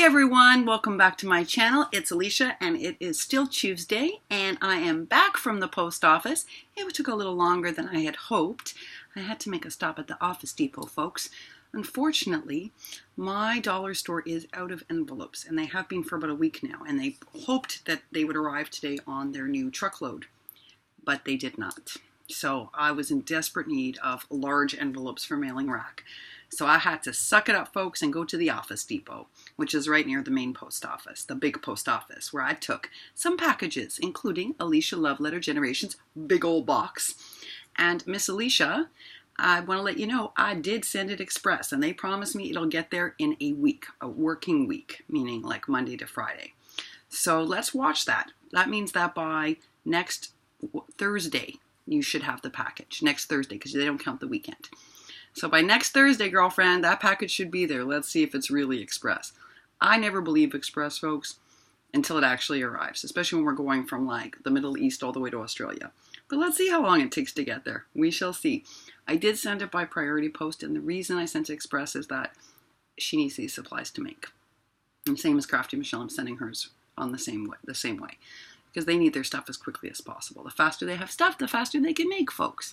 Hey everyone, welcome back to my channel. It's Alicia and it is still Tuesday and I am back from the post office. It took a little longer than I had hoped. I had to make a stop at the Office Depot, folks. Unfortunately, my dollar store is out of envelopes and they have been for about a week now, and they hoped that they would arrive today on their new truckload, but they did not. So I was in desperate need of large envelopes for mailing rack. So I had to suck it up, folks, and go to the Office Depot, which is right near the main post office, the big post office, where I took some packages, including Alicia Love Letter Generations big old box. And Miss Alicia, I want to let you know, I did send it express, and they promised me it'll get there in a week, a working week, meaning like Monday to Friday. So let's watch that. That means that by next Thursday, you should have the package. Next Thursday, because they don't count the weekend. So by next Thursday, girlfriend, that package should be there. Let's see if it's really express. I never believe express, folks, until it actually arrives, especially when we're going from like the Middle East all the way to Australia. But let's see how long it takes to get there. We shall see. I did send it by priority post, and the reason I sent it express is that she needs these supplies to make. And same as Crafty Michelle, I'm sending hers on the same way. Because they need their stuff as quickly as possible. The faster they have stuff, the faster they can make, folks.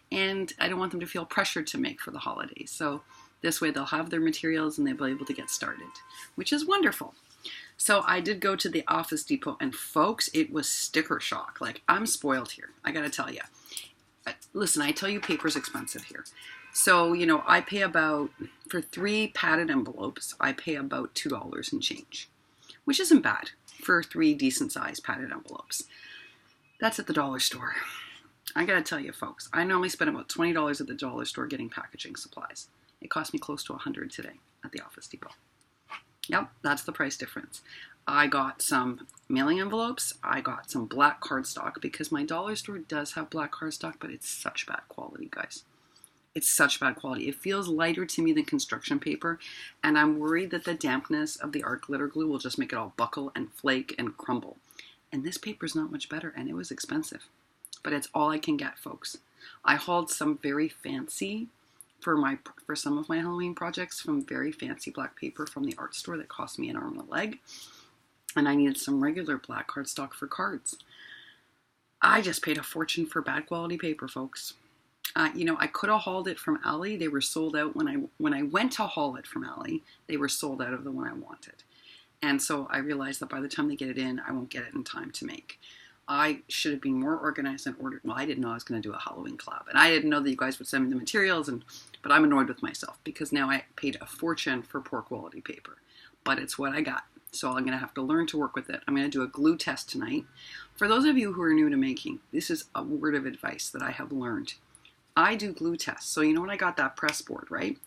And I don't want them to feel pressured to make for the holidays. So this way they'll have their materials and they'll be able to get started, which is wonderful. So I did go to the Office Depot, and folks, it was sticker shock. Like, I'm spoiled here, I gotta tell you. Listen, I tell you, paper's expensive here. So, you know, I pay about, for 3 padded envelopes, I pay about $2 and change, which isn't bad for 3 decent sized padded envelopes. That's at the dollar store. I gotta tell you, folks, I normally spend about $20 at the dollar store getting packaging supplies. It cost me close to $100 today at the Office Depot. Yep, that's the price difference. I got some mailing envelopes. I got some black cardstock, because my dollar store does have black cardstock, but it's such bad quality, guys. It's such bad quality. It feels lighter to me than construction paper, and I'm worried that the dampness of the art glitter glue will just make it all buckle and flake and crumble. And this paper is not much better, and it was expensive. But it's all I can get, folks. I hauled some very fancy, for some of my Halloween projects, from very fancy black paper from the art store that cost me an arm and a leg. And I needed some regular black cardstock for cards. I just paid a fortune for bad quality paper, folks. You know, I could have hauled it from Ali. They were sold out when I went to haul it from Ali. They were sold out of the one I wanted. And so I realized that by the time they get it in, I won't get it in time to make. I should have been more organized and ordered. Well, I didn't know I was going to do a Halloween collab, and I didn't know that you guys would send me the materials, but I'm annoyed with myself because now I paid a fortune for poor quality paper, but it's what I got. So I'm going to have to learn to work with it. I'm going to do a glue test tonight. For those of you who are new to making, this is a word of advice that I have learned. I do glue tests. So you know when I got that press board, right?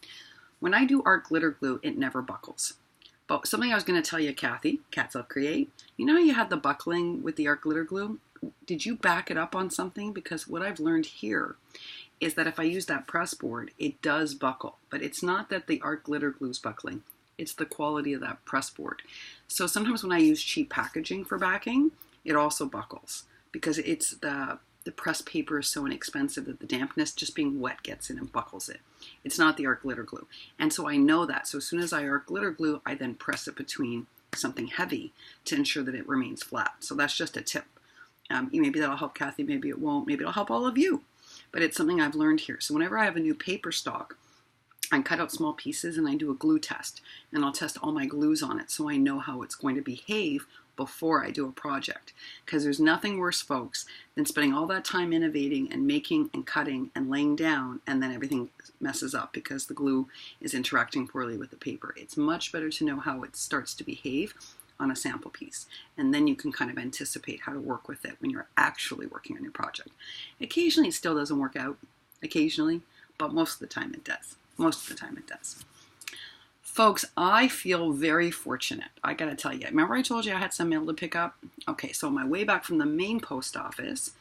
When I do art glitter glue, it never buckles. But something I was going to tell you, Kathy, Cats Love Create, you know how you had the buckling with the art glitter glue? Did you back it up on something? Because what I've learned here is that if I use that press board, it does buckle. But it's not that the art glitter glue is buckling. It's the quality of that press board. So sometimes when I use cheap packaging for backing, it also buckles. Because it's the pressed paper is so inexpensive that the dampness just being wet gets in and buckles it. It's not the art glitter glue. And so I know that. So as soon as I art glitter glue, I then press it between something heavy to ensure that it remains flat. So that's just a tip. Maybe that'll help Kathy, maybe it won't, maybe it'll help all of you. But it's something I've learned here. So whenever I have a new paper stock, I cut out small pieces and I do a glue test. And I'll test all my glues on it so I know how it's going to behave before I do a project. Because there's nothing worse, folks, than spending all that time innovating and making and cutting and laying down, and then everything messes up because the glue is interacting poorly with the paper. It's much better to know how it starts to behave on a sample piece, and then you can kind of anticipate how to work with it when you're actually working on your project. Occasionally it still doesn't work out, occasionally, but most of the time it does. Most of the time it does. Folks, I feel very fortunate. I gotta tell you, remember I told you I had some mail to pick up? Okay, so on my way back from the main post office,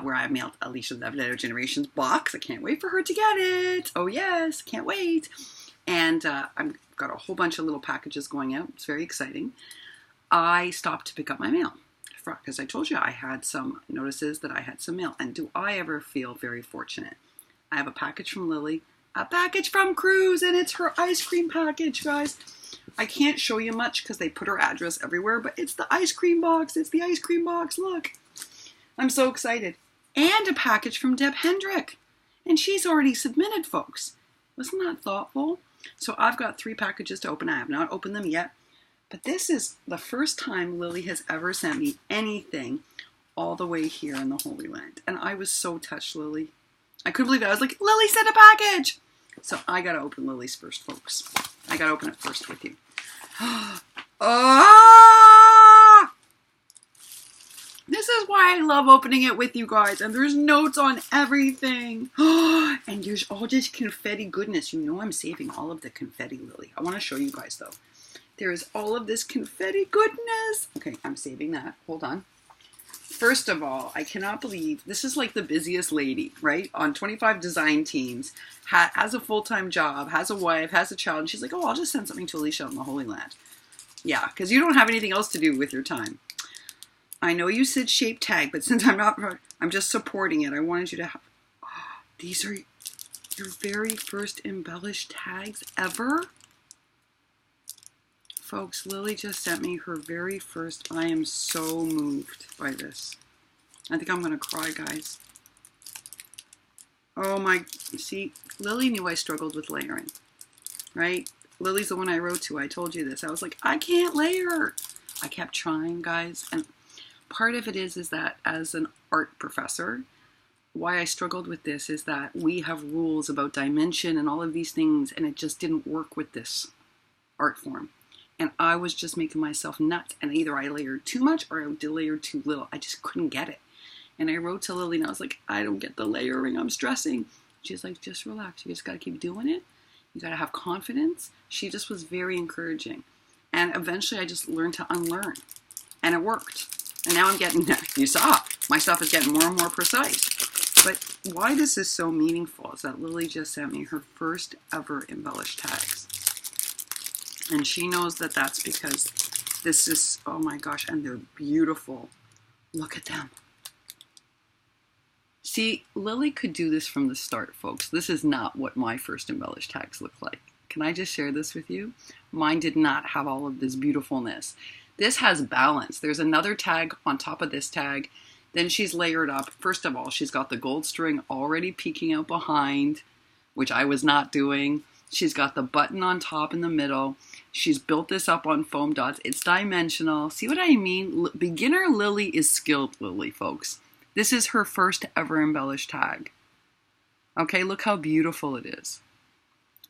where I mailed Alicia Love Letter Generations box, I can't wait for her to get it. Oh yes, can't wait. And I've got a whole bunch of little packages going out. It's very exciting. I stopped to pick up my mail because I told you I had some notices that I had some mail. And do I ever feel very fortunate? I have a package from Lily, a package from Cruz, and it's her ice cream package, guys. I can't show you much because they put her address everywhere, but it's the ice cream box. It's the ice cream box. Look. I'm so excited. And a package from Deb Hendrick. And she's already submitted, folks. Wasn't that thoughtful? So I've got 3 packages to open. I have not opened them yet. But this is the first time Lily has ever sent me anything all the way here in the Holy Land. And I was so touched, Lily. I couldn't believe it. I was like, Lily sent a package. So I got to open Lily's first, folks. I got to open it first with you. Oh! This is why I love opening it with you guys. And there's notes on everything. And there's all this confetti goodness. You know I'm saving all of the confetti, Lily. I want to show you guys, though. There is all of this confetti goodness. Okay, I'm saving that. Hold on. First of all, I cannot believe this is like the busiest lady, right? On 25 design teams, has a full-time job, has a wife, has a child. And she's like, oh, I'll just send something to Alicia in the Holy Land. Yeah, because you don't have anything else to do with your time. I know you said shape tag, but since I'm just supporting it. I wanted you to have, these are your very first embellished tags ever? Folks, Lily just sent me her very first. I am so moved by this. I think I'm going to cry, guys. Oh my, see, Lily knew I struggled with layering, right? Lily's the one I wrote to. I told you this. I was like, I can't layer. I kept trying, guys. And part of it is that as an art professor, why I struggled with this is that we have rules about dimension and all of these things, and it just didn't work with this art form. And I was just making myself nuts. And either I layered too much or I layered too little. I just couldn't get it. And I wrote to Lily and I was like, I don't get the layering. I'm stressing. She's like, just relax. You just got to keep doing it. You got to have confidence. She just was very encouraging. And eventually I just learned to unlearn. And it worked. And now I'm getting, you saw, my stuff is getting more and more precise. But why this is so meaningful is that Lily just sent me her first ever embellished tags. And she knows that that's because this is, oh my gosh, and they're beautiful. Look at them. See, Lily could do this from the start, folks. This is not what my first embellished tags look like. Can I just share this with you? Mine did not have all of this beautifulness. This has balance. There's another tag on top of this tag. Then she's layered up. First of all, she's got the gold string already peeking out behind, which I was not doing. She's got the button on top in the middle. She's built this up on foam dots. It's dimensional. See what I mean? Beginner Lily is skilled Lily, folks. This is her first ever embellished tag. Okay, look how beautiful it is.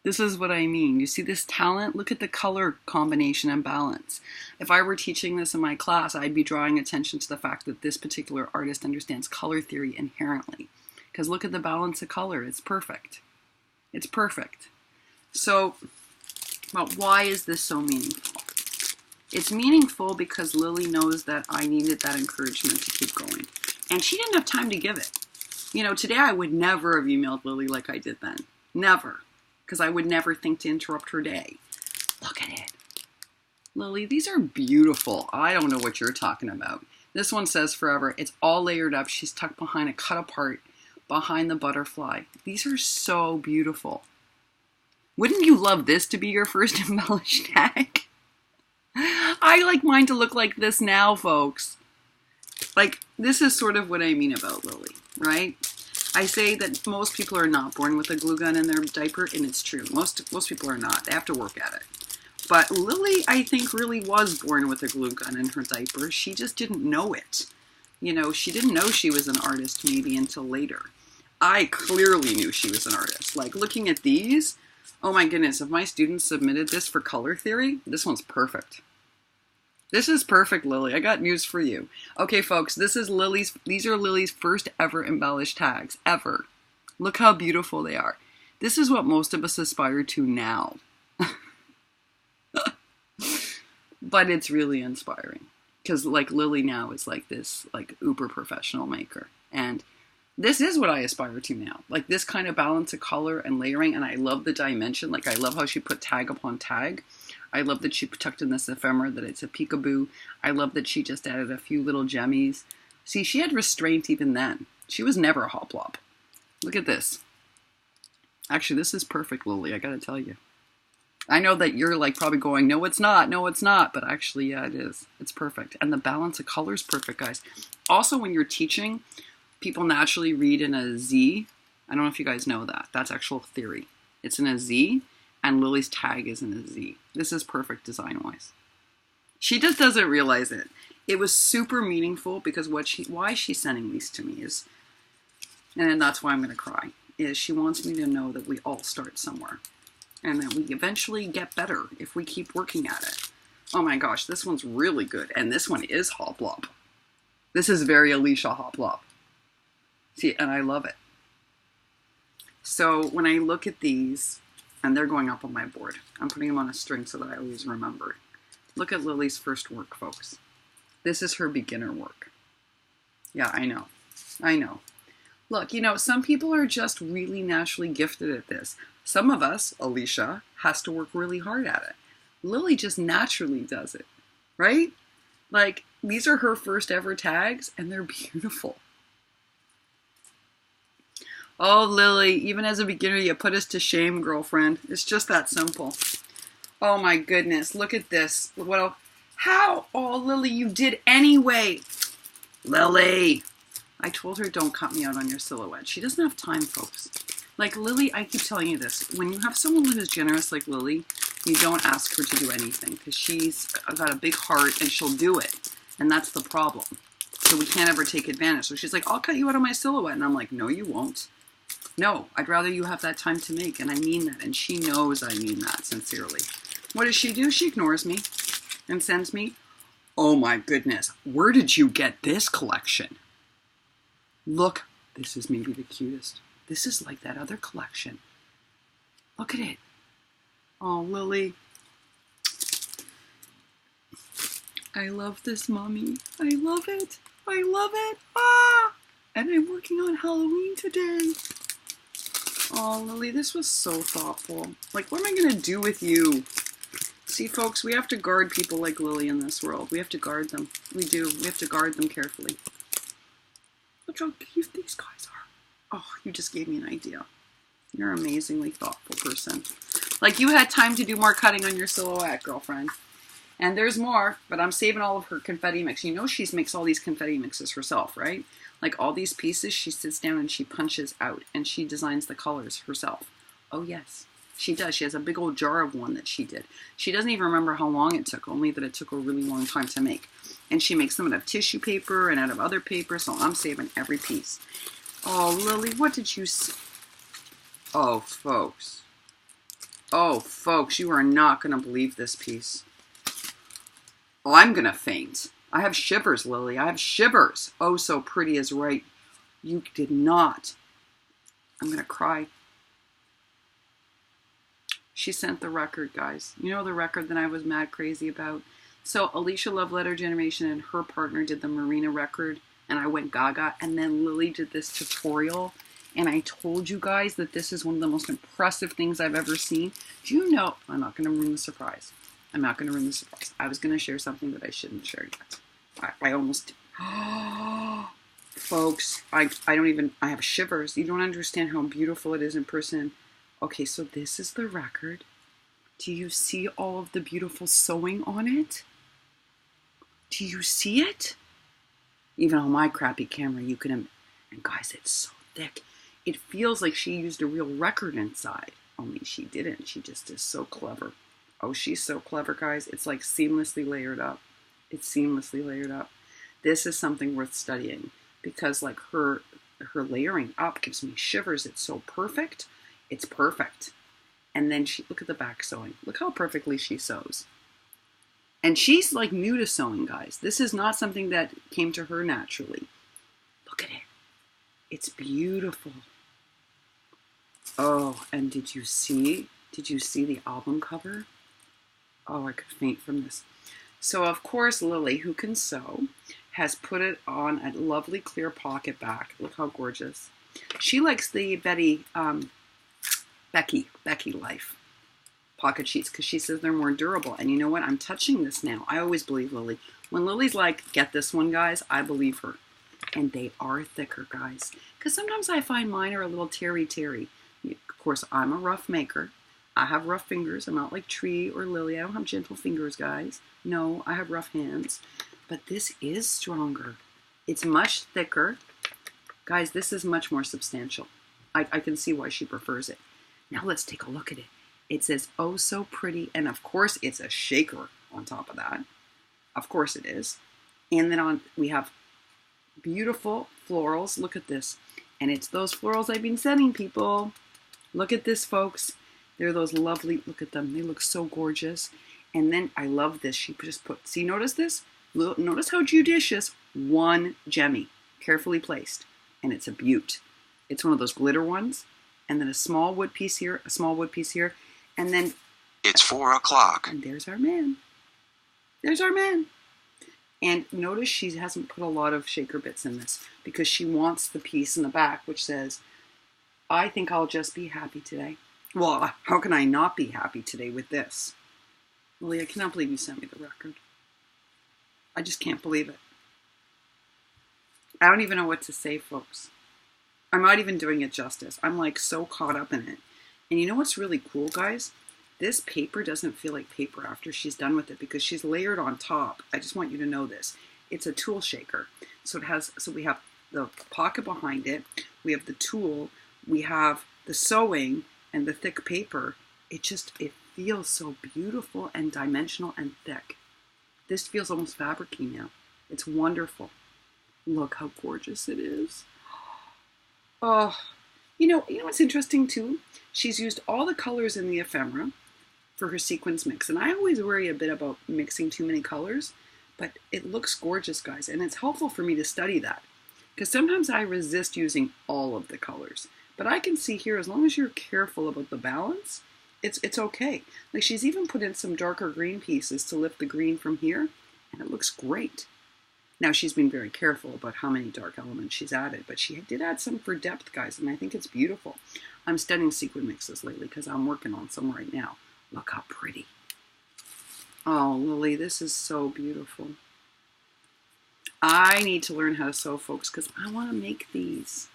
This is what I mean. You see this talent? Look at the color combination and balance. If I were teaching this in my class, I'd be drawing attention to the fact that this particular artist understands color theory inherently. Because look at the balance of color. It's perfect. It's perfect. So, but why is this so meaningful? It's meaningful because Lily knows that I needed that encouragement to keep going. And she didn't have time to give it. You know, today I would never have emailed Lily like I did then. Never. Because I would never think to interrupt her day. Look at it. Lily, these are beautiful. I don't know what you're talking about. This one says forever. It's all layered up. She's tucked behind a cut apart behind the butterfly. These are so beautiful. Wouldn't you love this to be your first embellished tag? I like mine to look like this now, folks. Like, this is sort of what I mean about Lily, right? I say that most people are not born with a glue gun in their diaper, and it's true. Most people are not. They have to work at it. But Lily, I think, really was born with a glue gun in her diaper. She just didn't know it. You know, she didn't know she was an artist maybe until later. I clearly knew she was an artist. Like, looking at these, oh my goodness, if my students submitted this for color theory, this one's perfect. This is perfect, Lily. I got news for you. Okay, folks, these are Lily's first ever embellished tags, ever. Look how beautiful they are. This is what most of us aspire to now. But it's really inspiring. Because, like, Lily now is like this, like, uber professional maker. And this is what I aspire to now. Like, this kind of balance of color and layering. And I love the dimension. Like, I love how she put tag upon tag. I love that she tucked in this ephemera, that it's a peekaboo. I love that she just added a few little jemmies. See, she had restraint even then. She was never a hoplop. Look at this. Actually, this is perfect, Lily, I gotta tell you. I know that you're like probably going, no, it's not. No, it's not. But actually, yeah, it is. It's perfect. And the balance of color is perfect, guys. Also, when you're teaching, people naturally read in a Z. I don't know if you guys know that. That's actual theory. It's in a Z, and Lily's tag is in a Z. This is perfect design-wise. She just doesn't realize it. It was super meaningful because why she's sending these to me is, and that's why I'm going to cry, is she wants me to know that we all start somewhere. And that we eventually get better if we keep working at it. Oh my gosh, this one's really good. And this one is Hoplop. This is very Alicia Hoplop. See, and I love it. So when I look at these, and they're going up on my board, I'm putting them on a string so that I always remember. Look at Lily's first work, folks. This is her beginner work. Yeah, I know. I know. Look, you know, some people are just really naturally gifted at this. Some of us, Alicia, has to work really hard at it. Lily just naturally does it, right? Like, these are her first ever tags, and they're beautiful. Oh, Lily, even as a beginner, you put us to shame, girlfriend. It's just that simple. Oh my goodness, look at this. Well, how? Oh, Lily, you did anyway. Lily! I told her don't cut me out on your silhouette. She doesn't have time, folks. Like Lily, I keep telling you this. When you have someone who's generous like Lily, you don't ask her to do anything because she's got a big heart and she'll do it. And that's the problem. So we can't ever take advantage. So she's like, I'll cut you out of my silhouette. And I'm like, no, you won't. No, I'd rather you have that time to make. And I mean that. And she knows I mean that sincerely. What does she do? She ignores me and sends me, oh my goodness, where did you get this collection? Look, this is maybe the cutest. This is like that other collection. Look at it. Oh, Lily. I love this, Mommy. I love it. I love it. Ah! And I'm working on Halloween today. Oh, Lily, this was so thoughtful. Like, what am I going to do with you? See, folks, we have to guard people like Lily in this world. We have to guard them. We do. We have to guard them carefully. Look how cute these guys are. Oh, you just gave me an idea. You're an amazingly thoughtful person. Like, you had time to do more cutting on your silhouette, girlfriend. And there's more, but I'm saving all of her confetti mix. You know she makes all these confetti mixes herself, right? Like, all these pieces, she sits down and she punches out. And she designs the colors herself. Oh, yes. She does. She has a big old jar of one that she did. She doesn't even remember how long it took, only that it took a really long time to make. And she makes them out of tissue paper and out of other paper, so I'm saving every piece. Oh, Lily, what did you see? Oh, folks. Oh, folks, you are not going to believe this piece. Oh, I'm going to faint. I have shivers, Lily. I have shivers. Oh, so pretty is right. You did not. I'm going to cry. She sent the record, guys. You know the record that I was mad crazy about? So Alicia Love Letter Generation and her partner did the Marina record, and I went gaga. And then Lily did this tutorial, and I told you guys that this is one of the most impressive things I've ever seen. Do you know? I'm not going to ruin the surprise. I'm not going to ruin the surprise. I was going to share something that I shouldn't share yet. I almost did. Folks, I have shivers. You don't understand how beautiful it is in person. Okay, so this is the record. Do you see all of the beautiful sewing on it? Do you see it? Even on my crappy camera, you can... And guys, it's so thick. It feels like she used a real record inside. Only she didn't. She just is so clever. Oh, she's so clever, guys. It's like seamlessly layered up. It's seamlessly layered up. This is something worth studying because like her layering up gives me shivers. It's so perfect. It's perfect. And then look at the back sewing. Look how perfectly she sews. And she's like new to sewing, guys. This is not something that came to her naturally. Look at it. It's beautiful. Oh, and did you see the album cover? Oh, I could faint from this. So, of course, Lily, who can sew, has put it on a lovely clear pocket back. Look how gorgeous. She likes the Becky Life pocket sheets because she says they're more durable. And you know what? I'm touching this now. I always believe Lily. When Lily's like, get this one, guys, I believe her. And they are thicker, guys. Because sometimes I find mine are a little terry. Of course, I'm a rough maker. I have rough fingers. I'm not like Tree or Lily. I don't have gentle fingers, guys. No, I have rough hands. But this is stronger. It's much thicker. Guys, this is much more substantial. I can see why she prefers it. Now let's take a look at it. It says, oh, so pretty. And of course, it's a shaker on top of that. Of course it is. And then we have beautiful florals. Look at this. And it's those florals I've been sending people. Look at this, folks. They're those lovely, look at them. They look so gorgeous. And then I love this. She just put, see, notice this? Notice how judicious. One gemmy, carefully placed. And it's a beaut. It's one of those glitter ones. And then a small wood piece here, a small wood piece here. And then it's 4 o'clock. And there's our man. There's our man. And notice she hasn't put a lot of shaker bits in this because she wants the piece in the back which says, I think I'll just be happy today. Well, how can I not be happy today with this? Lily, I cannot believe you sent me the record. I just can't believe it. I don't even know what to say, folks. I'm not even doing it justice. I'm like so caught up in it. And you know what's really cool, guys? This paper doesn't feel like paper after she's done with it because she's layered on top. I just want you to know this. It's a tool shaker. So we have the pocket behind it. We have the tool. We have the sewing and the thick paper. It feels so beautiful and dimensional and thick. This feels almost fabric-y now. It's wonderful. Look how gorgeous it is. Oh, you know what's interesting too? She's used all the colors in the ephemera for her sequins mix. And I always worry a bit about mixing too many colors, but it looks gorgeous, guys. And it's helpful for me to study that because sometimes I resist using all of the colors. But I can see here, as long as you're careful about the balance, it's okay. Like she's even put in some darker green pieces to lift the green from here, and it looks great. Now she's been very careful about how many dark elements she's added, but she did add some for depth, guys, and I think it's beautiful. I'm studying sequin mixes lately because I'm working on some right now. Look how pretty. Oh, Lily, this is so beautiful. I need to learn how to sew, folks, because I want to make these.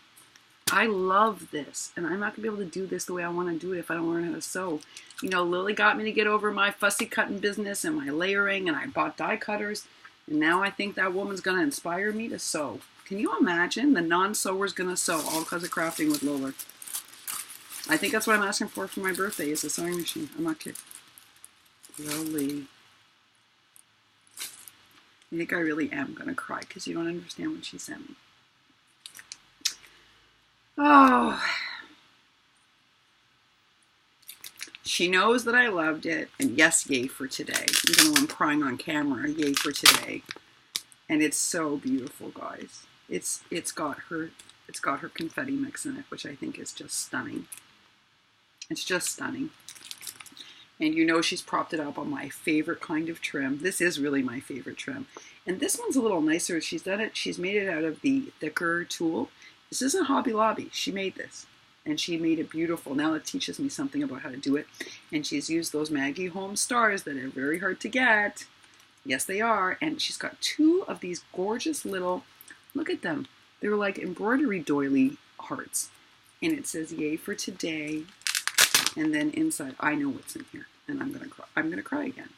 I love this, and I'm not going to be able to do this the way I want to do it if I don't learn how to sew. You know, Lily got me to get over my fussy cutting business and my layering, and I bought die cutters, and now I think that woman's going to inspire me to sew. Can you imagine? The non-sewer's going to sew all because of Crafting with Liller. I think that's what I'm asking for my birthday is a sewing machine. I'm not kidding. Lily. I think I really am going to cry because you don't understand what she sent me. Oh. She knows that I loved it. And yes, yay for today. Even though I'm crying on camera, yay for today. And it's so beautiful, guys. It's got her confetti mix in it, which I think is just stunning. It's just stunning. And you know she's propped it up on my favorite kind of trim. This is really my favorite trim. And this one's a little nicer. She's made it out of the thicker tulle. This isn't Hobby Lobby. She made this. And she made it beautiful. Now it teaches me something about how to do it. And she's used those Maggie Holmes stars that are very hard to get. Yes, they are. And she's got two of these gorgeous little, look at them. They're like embroidery doily hearts. And it says, yay for today. And then inside, I know what's in here. And I'm going to cry. I'm going to cry again.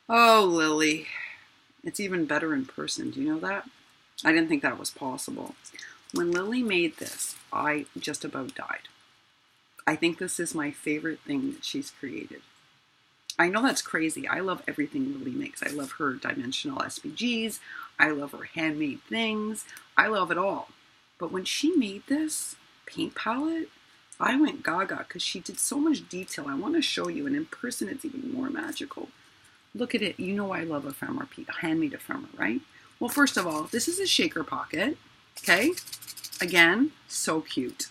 Oh, Lily. It's even better in person. Do you know that? I didn't think that was possible. When Lily made this, I just about died. I think this is my favorite thing that she's created. I know that's crazy. I love everything Lily makes. I love her dimensional SPGs. I love her handmade things. I love it all. But when she made this paint palette, I went gaga because she did so much detail. I want to show you, and in person it's even more magical. Look at it. You know I love ephemera, handmade ephemera, right? Well, first of all, this is a shaker pocket, okay? Again, so cute.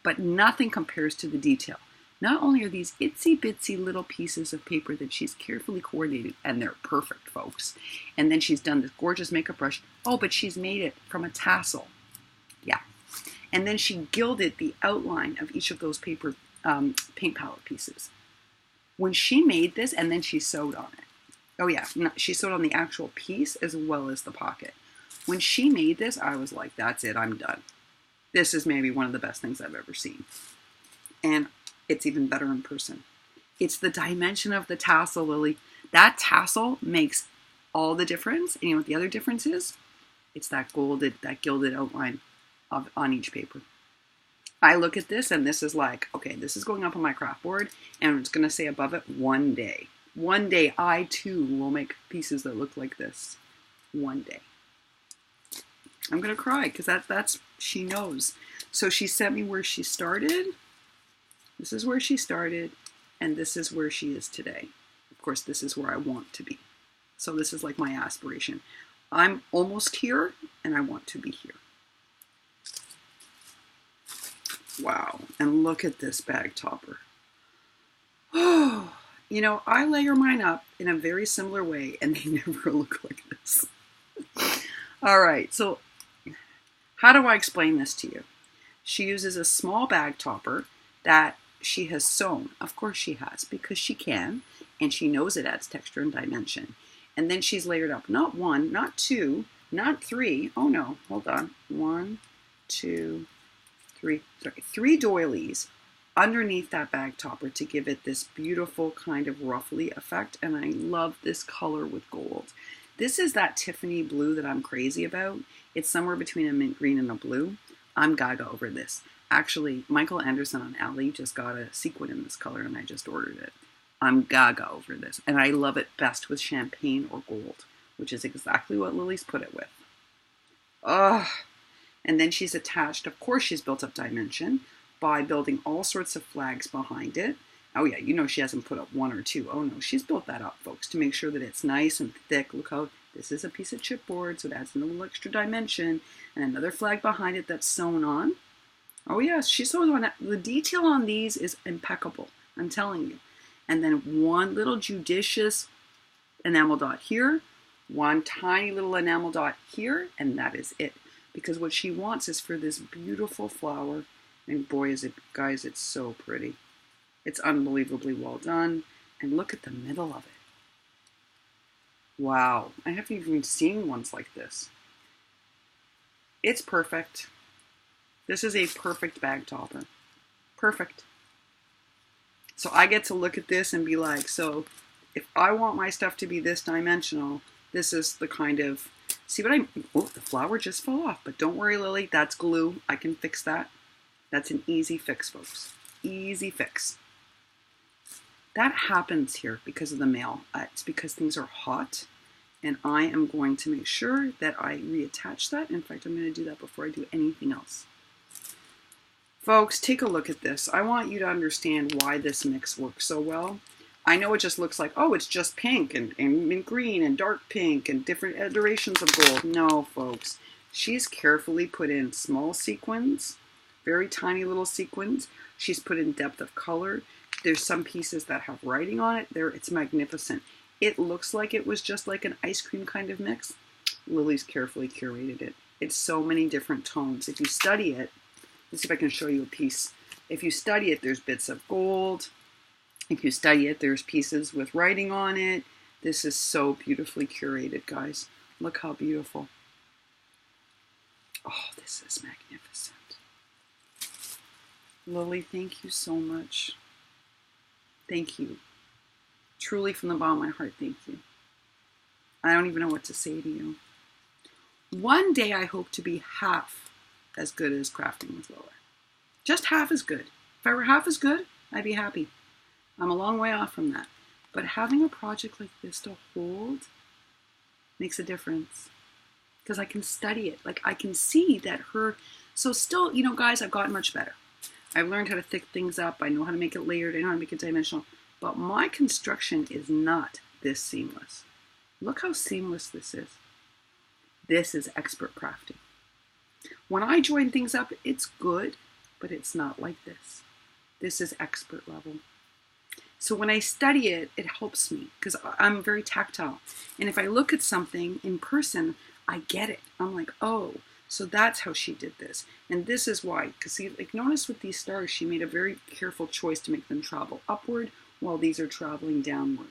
But nothing compares to the detail. Not only are these itsy bitsy little pieces of paper that she's carefully coordinated, and they're perfect, folks. And then she's done this gorgeous makeup brush. Oh, but she's made it from a tassel. Yeah. And then she gilded the outline of each of those paper paint palette pieces. When she made this, and then she sewed on it. Oh yeah, she sewed on the actual piece as well as the pocket. When she made this, I was like, that's it, I'm done. This is maybe one of the best things I've ever seen. And it's even better in person. It's the dimension of the tassel, Lily. That tassel makes all the difference. And you know what the other difference is? It's that gilded outline on each paper. I look at this and this is like, okay, this is going up on my craft board and it's going to say above it, one day. One day I too will make pieces that look like this. One day. I'm going to cry because that's, she knows. So she sent me where she started. This is where she started and this is where she is today. Of course, this is where I want to be. So this is like my aspiration. I'm almost here and I want to be here. Wow, and look at this bag topper. Oh, you know, I layer mine up in a very similar way and they never look like this. All right, so how do I explain this to you? She uses a small bag topper that she has sewn. Of course she has, because she can, and she knows it adds texture and dimension. And then she's layered up, not one, not two, not three. Oh no, hold on. 1, 2, 3, sorry, 3 doilies underneath that bag topper to give it this beautiful kind of ruffly effect. And I love this color with gold. This is that Tiffany blue that I'm crazy about. It's somewhere between a mint green and a blue. I'm gaga over this. Actually, Michael Anderson on Ally just got a sequin in this color and I just ordered it. I'm gaga over this. And I love it best with champagne or gold, which is exactly what Lily's put it with. Ugh. And then she's attached, of course she's built up dimension by building all sorts of flags behind it. Oh yeah, you know she hasn't put up 1 or 2. Oh no, she's built that up, folks, to make sure that it's nice and thick. Look how this is a piece of chipboard, so it adds a little extra dimension. And another flag behind it that's sewn on. Oh yes, she sewed on that. The detail on these is impeccable, I'm telling you. And then one little judicious enamel dot here, one tiny little enamel dot here, and that is it. Because what she wants is for this beautiful flower, and boy is it, guys, it's so pretty. It's unbelievably well done, and look at the middle of it. Wow, I haven't even seen ones like this. It's perfect. This is a perfect bag topper. Perfect. So I get to look at this and be like, so if I want my stuff to be this dimensional, this is the kind of, see what oh, the flower just fell off, but don't worry, Lily, that's glue. I can fix that. That's an easy fix, folks. Easy fix. That happens here because of the mail. It's because things are hot, and I am going to make sure that I reattach that. In fact, I'm going to do that before I do anything else. Folks, take a look at this. I want you to understand why this mix works so well. I know it just looks like, oh, it's just pink and mint green and dark pink and different iterations of gold. No, folks. She's carefully put in small sequins, very tiny little sequins. She's put in depth of color. There's some pieces that have writing on it. It's magnificent. It looks like it was just like an ice cream kind of mix. Lily's carefully curated it. It's so many different tones. If you study it, let's see if I can show you a piece. If you study it, there's bits of gold. If you study it, there's pieces with writing on it. This is so beautifully curated, guys. Look how beautiful. Oh, this is magnificent. Lily, thank you so much. Thank you. Truly from the bottom of my heart, thank you. I don't even know what to say to you. One day I hope to be half as good as Craftingwithliller. Just half as good. If I were half as good, I'd be happy. I'm a long way off from that. But having a project like this to hold makes a difference. Because I can study it. Like, I can see that so still, you know, guys, I've gotten much better. I've learned how to thick things up. I know how to make it layered. I know how to make it dimensional. But my construction is not this seamless. Look how seamless this is. This is expert crafting. When I join things up, it's good, but it's not like this. This is expert level. So when I study it, it helps me because I'm very tactile. And if I look at something in person, I get it. I'm like, oh, so that's how she did this. And this is why. Because see, like, notice with these stars, she made a very careful choice to make them travel upward while these are traveling downward.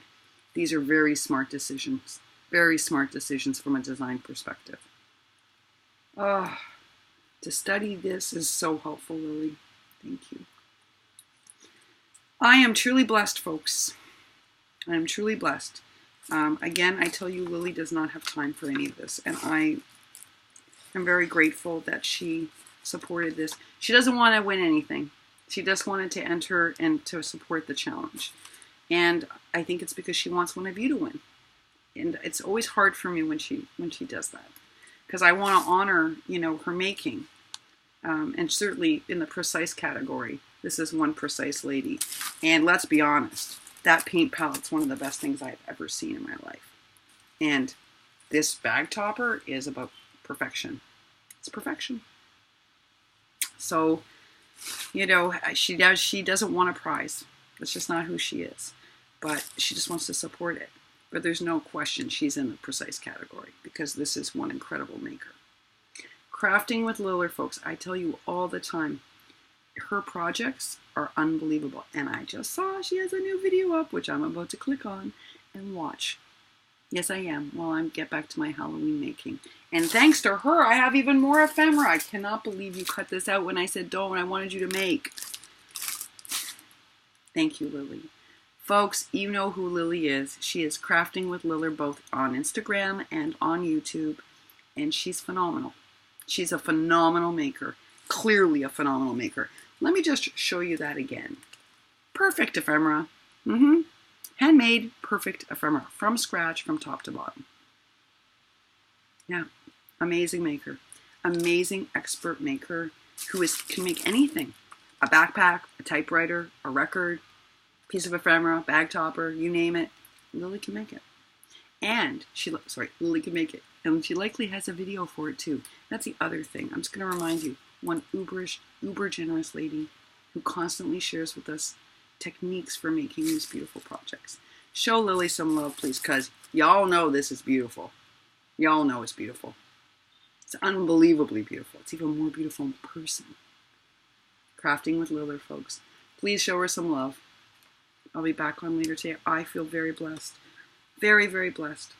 These are very smart decisions. Very smart decisions from a design perspective. To study this is so helpful, Lily. Thank you. I am truly blessed, folks. I am truly blessed. Again, I tell you, Lily does not have time for any of this, and I am very grateful that she supported this. She doesn't want to win anything. She just wanted to enter and to support the challenge. And I think it's because she wants one of you to win. And it's always hard for me when she does that, because I want to honor, her making. And certainly in the precise category, this is one precise lady. And let's be honest, that paint palette's one of the best things I've ever seen in my life. And this bag topper is about perfection. It's perfection. So, she doesn't want a prize. That's just not who she is. But she just wants to support it. But there's no question she's in the precise category, because this is one incredible maker. Crafting with Liller, folks, I tell you all the time, her projects are unbelievable. And I just saw she has a new video up, which I'm about to click on and watch. Yes, I am, while I get back to my Halloween making. And thanks to her, I have even more ephemera. I cannot believe you cut this out when I said don't, I wanted you to make. Thank you, Lily. Folks, you know who Lily is. She is Crafting with Liller both on Instagram and on YouTube, and she's phenomenal. She's a phenomenal maker, clearly a phenomenal maker. Let me just show you that again. Perfect ephemera. Handmade, perfect ephemera, from scratch, from top to bottom. Yeah, amazing maker. Amazing expert maker who can make anything. A backpack, a typewriter, a record, piece of ephemera, bag topper, you name it, Lily can make it. And Lily can make it. And she likely has a video for it too. That's the other thing. I'm just going to remind you, one uber generous lady who constantly shares with us techniques for making these beautiful projects. Show Lily some love, please, because y'all know this is beautiful. Y'all know it's beautiful. It's unbelievably beautiful. It's even more beautiful in person. Crafting with Liller, folks. Please show her some love. I'll be back on later today. I feel very blessed. Very, very blessed.